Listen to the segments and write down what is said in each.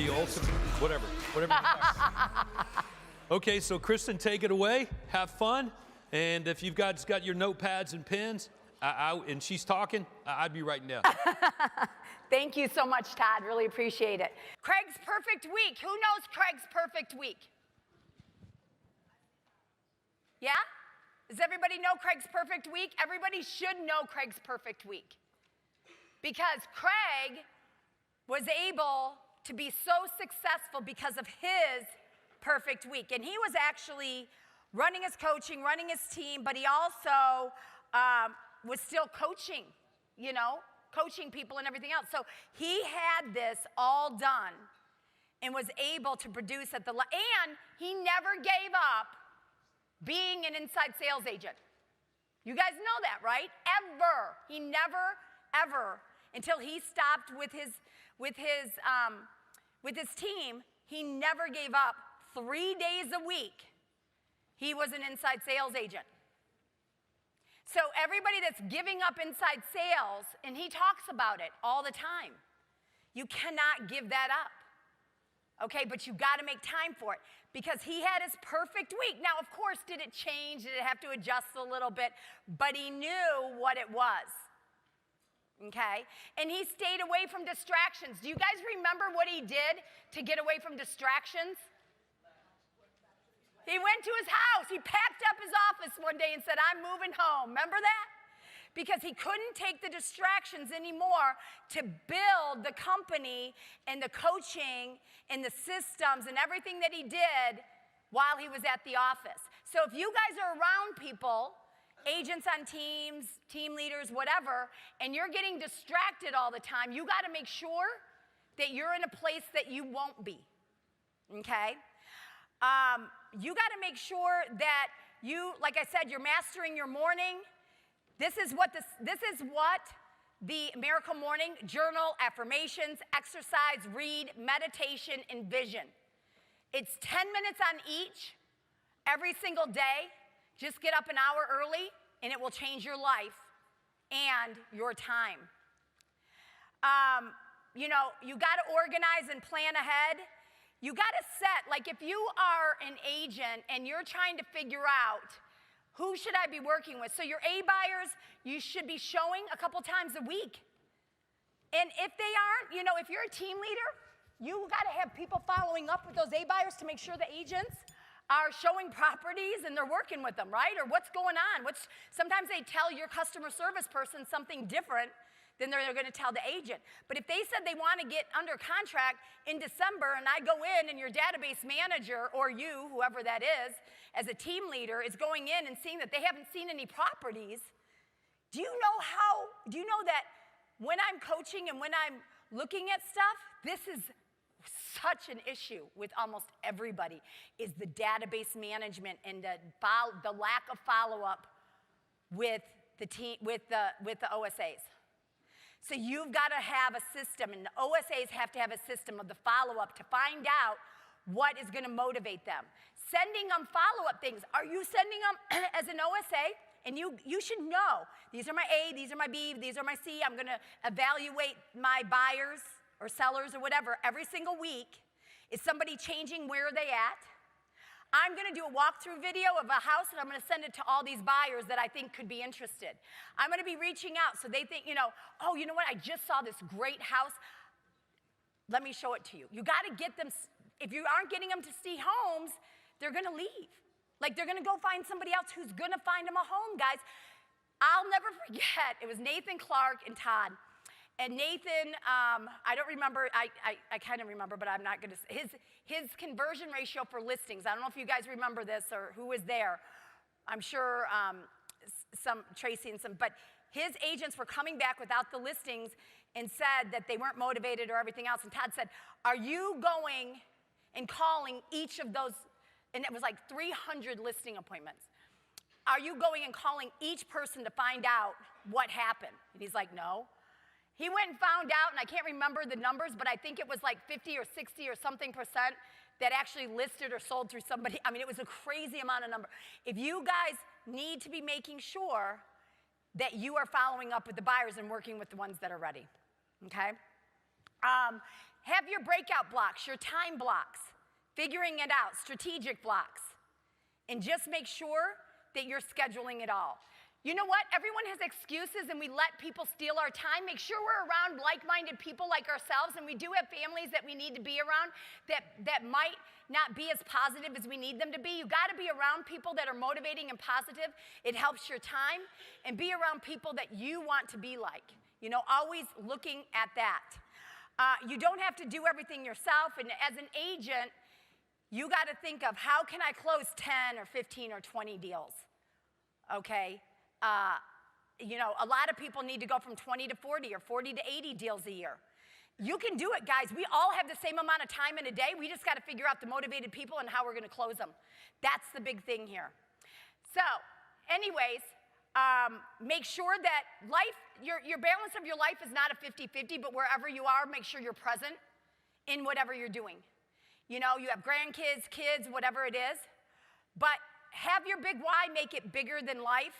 the ultimate, whatever you want. Okay, so Kristin, take it away. Have fun. And if you've got your notepads and pens, and she's talking, I'd be writing down. Thank you so much, Todd. Really appreciate it. Craig's perfect week. Who knows Craig's perfect week? Yeah? Does everybody know Craig's perfect week? Everybody should know Craig's perfect week. Because Craig was able to be so successful because of his perfect week. And he was actually running his coaching, running his team, but he also was still coaching, you know, coaching people and everything else. So he had this all done and was able to produce at the and he never gave up being an inside sales agent. You guys know that, right? Ever. He never, ever, until he stopped with his team, he never gave up. 3 days a week, he was an inside sales agent. So everybody that's giving up inside sales, and he talks about it all the time, you cannot give that up. Okay, but you got to make time for it because he had his perfect week. Now, of course, did it change? Did it have to adjust a little bit? But he knew what it was. Okay, and he stayed away from distractions. Do you guys remember what he did to get away from distractions? He went to his house. He packed up his office one day and said, I'm moving home. Remember that? Because he couldn't take the distractions anymore to build the company and the coaching and the systems and everything that he did while he was at the office. So if you guys are around people, agents on teams, team leaders, whatever, and you're getting distracted all the time, you got to make sure that you're in a place that you won't be, okay? You got to make sure that you, like I said, you're mastering your morning. This is what the Miracle Morning Journal, affirmations, exercise, read, meditation, and vision. It's 10 minutes on each every single day. Just get up an hour early, and it will change your life and your time. You know, you got to organize and plan ahead. You got to set, like if you are an agent and you're trying to figure out who should I be working with? So your A buyers, you should be showing a couple times a week. And if they aren't, you know, if you're a team leader, you got to have people following up with those A buyers to make sure the agents are showing properties and they're working with them, right? Or what's going on? Sometimes they tell your customer service person something different than they're going to tell the agent. But if they said they want to get under contract in December and I go in and your database manager or you, whoever that is, as a team leader is going in and seeing that they haven't seen any properties, do you know that when I'm coaching and when I'm looking at stuff, this is such an issue with almost everybody, is the database management and the lack of follow-up with the team, with the OSAs. So you've got to have a system, and the OSAs have to have a system of the follow-up to find out what is going to motivate them. Sending them follow-up things. Are you sending them as an OSA? And you should know, these are my A, these are my B, these are my C. I'm going to evaluate my buyers or sellers or whatever every single week. Is somebody changing where are they at? I'm going to do a walkthrough video of a house, and I'm going to send it to all these buyers that I think could be interested. I'm going to be reaching out so they think, you know, oh, you know what? I just saw this great house. Let me show it to you. You got to get them. If you aren't getting them to see homes, they're going to leave. Like they're going to go find somebody else who's going to find them a home, guys. I'll never forget. It was Nathan, Clark, and Todd. And Nathan, I don't remember, I kind of remember, but I'm not going to say. His conversion ratio for listings, I don't know if you guys remember this or who was there. I'm sure Tracy and some, but his agents were coming back without the listings and said that they weren't motivated or everything else. And Todd said, are you going and calling each of those, and it was like 300 listing appointments. Are you going and calling each person to find out what happened? And he's like, no. He went and found out, and I can't remember the numbers, but I think it was like 50 or 60 or something percent that actually listed or sold through somebody. I mean, it was a crazy amount of number. If you guys need to be making sure that you are following up with the buyers and working with the ones that are ready, okay? Have your breakout blocks, your time blocks, figuring it out, strategic blocks, and just make sure that you're scheduling it all. You know what? Everyone has excuses and we let people steal our time. Make sure we're around like-minded people like ourselves, and we do have families that we need to be around that might not be as positive as we need them to be. You gotta be around people that are motivating and positive. It helps your time, and be around people that you want to be like. You know, always looking at that. You don't have to do everything yourself, and as an agent, you gotta think of how can I close 10 or 15 or 20 deals, okay? You know, a lot of people need to go from 20 to 40 or 40 to 80 deals a year. You can do it, guys. We all have the same amount of time in a day. We just got to figure out the motivated people and how we're going to close them. That's the big thing here. So, anyways, make sure that life, your balance of your life is not a 50-50, but wherever you are, make sure you're present in whatever you're doing. You know, you have grandkids, kids, whatever it is, but have your big why make it bigger than life.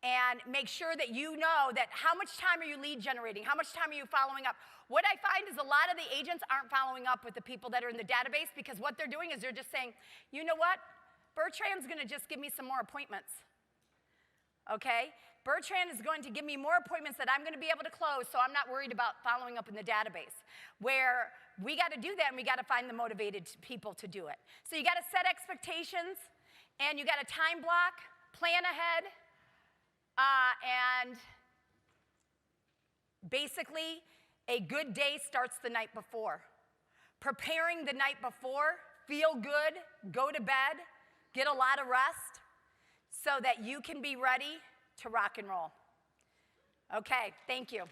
And make sure that you know that how much time are you lead generating? How much time are you following up? What I find is a lot of the agents aren't following up with the people that are in the database, because what they're doing is they're just saying, you know what? Bertrand's gonna just give me some more appointments, okay? Bertrand is going to give me more appointments that I'm gonna be able to close, so I'm not worried about following up in the database. Where we gotta do that, and we gotta find the motivated people to do it. So you gotta set expectations, and you gotta time block, plan ahead, and basically, a good day starts the night before. Preparing the night before, feel good, go to bed, get a lot of rest, so that you can be ready to rock and roll. Okay, thank you.